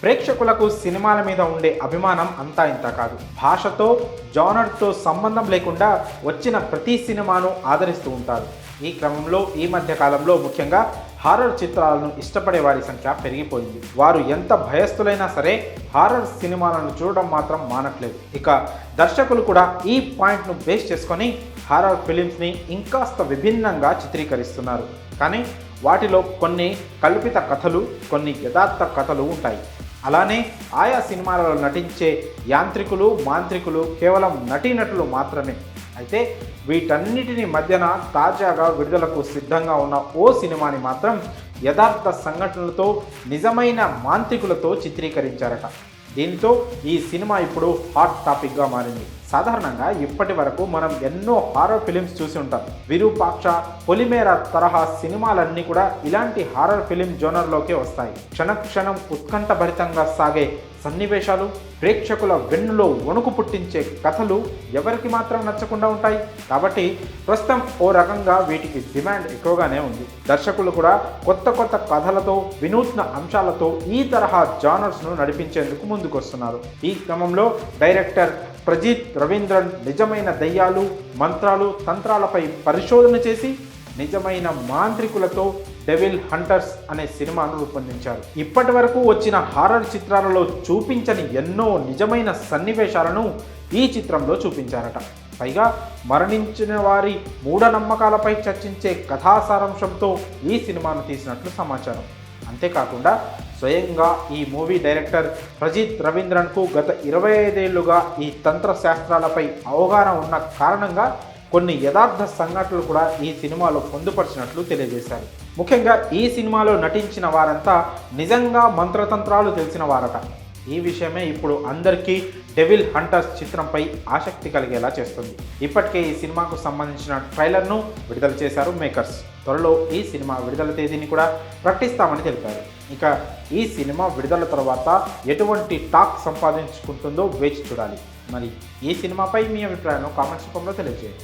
ప్రేక్షకులకు సినిమాల మీద ఉండే అభిమానం అంతా ఇంత కాదు. భాషతో, జానర్తో సంబంధం లేకుండా వచ్చిన ప్రతి సినిమాను ఆదరిస్తూ ఉంటారు. ఈ క్రమంలో ఈ మధ్య కాలంలో ముఖ్యంగా హారర్ చిత్రాలను ఇష్టపడే వారి సంఖ్య పెరిగిపోయింది. వారు ఎంత భయస్థులైనా సరే హారర్ సినిమాలను చూడడం మాత్రం మానట్లేదు. ఇక దర్శకులు కూడా ఈ పాయింట్ను బేస్ చేసుకొని హారర్ ఫిలిమ్స్ని ఇంకాస్త విభిన్నంగా చిత్రీకరిస్తున్నారు. కానీ వాటిలో కొన్ని కల్పిత కథలు, కొన్ని యథార్థ కథలు ఉంటాయి. అలానే ఆయా సినిమాలలో నటించే యాంత్రికులు, మాంత్రికులు కేవలం నటీనటులు మాత్రమే. అయితే వీటన్నిటిని మధ్యన తాజాగా విడుదలకు సిద్ధంగా ఉన్న ఓ సినిమాని మాత్రం యథార్థ సంఘటనలతో, నిజమైన మాంత్రికులతో చిత్రీకరించారట. దీంతో ఈ సినిమా ఇప్పుడు హాట్ టాపిక్గా మారింది. సాధారణంగా ఇప్పటి వరకు మనం ఎన్నో హారర్ ఫిలిమ్స్ చూసి ఉంటాం. విరూపాక్ష, పొలిమేర తరహా సినిమాలన్నీ కూడా ఇలాంటి హారర్ ఫిలిం జోనర్లోకే వస్తాయి. క్షణక్షణం ఉత్కంఠభరితంగా సాగే సన్నివేశాలు, ప్రేక్షకుల వెన్నులో వణుకు పుట్టించే కథలు ఎవరికి మాత్రం నచ్చకుండా ఉంటాయి. కాబట్టి ప్రస్తుతం ఓ రకంగా వీటికి డిమాండ్ ఎక్కువగానే ఉంది. దర్శకులు కూడా కొత్త కొత్త కథలతో, వినూత్న అంశాలతో ఈ తరహా జానర్స్ను నడిపించేందుకు ముందుకొస్తున్నారు. ఈ క్రమంలో డైరెక్టర్ ప్రజిత్ రవీంద్రన్ నిజమైన దయ్యాలు, మంత్రాలు, తంత్రాలపై పరిశోధన చేసి నిజమైన మాంత్రికులతో డెవిల్ హంటర్స్ అనే సినిమాను రూపొందించారు. ఇప్పటి వరకు వచ్చిన హారర్ చిత్రాలలో చూపించని ఎన్నో నిజమైన సన్నివేశాలను ఈ చిత్రంలో చూపించారట. పైగా మరణించిన వారి మూఢనమ్మకాలపై చర్చించే కథాసారాంశంతో ఈ సినిమాను తీసినట్లు సమాచారం. అంతేకాకుండా స్వయంగా ఈ మూవీ డైరెక్టర్ ప్రజిత్ రవీంద్రన్కు గత 25 ఏళ్లుగా ఈ తంత్ర శాస్త్రాలపై అవగాహన ఉన్న కారణంగా కొన్ని యథార్థ సంఘటనలు కూడా ఈ సినిమాలో పొందుపరిచినట్లు తెలియజేశారు. ముఖ్యంగా ఈ సినిమాలో నటించిన వారంతా నిజంగా మంత్రతంత్రాలు తెలిసిన వారట. ఈ విషయమే ఇప్పుడు అందరికీ డెవిల్ హంటర్స్ చిత్రంపై ఆసక్తి కలిగేలా చేస్తుంది. ఇప్పటికే ఈ సినిమాకు సంబంధించిన ట్రైలర్ను విడుదల చేశారు మేకర్స్. త్వరలో ఈ సినిమా విడుదల తేదీని కూడా ప్రకటిస్తామని తెలిపారు. ఇక ఈ సినిమా విడుదల తర్వాత ఎటువంటి టాక్ సంపాదించుకుంటుందో వేచి చూడాలి. మరి ఈ సినిమాపై మీ అభిప్రాయాలను కామెంట్స్ రూపంలో తెలియజేయండి.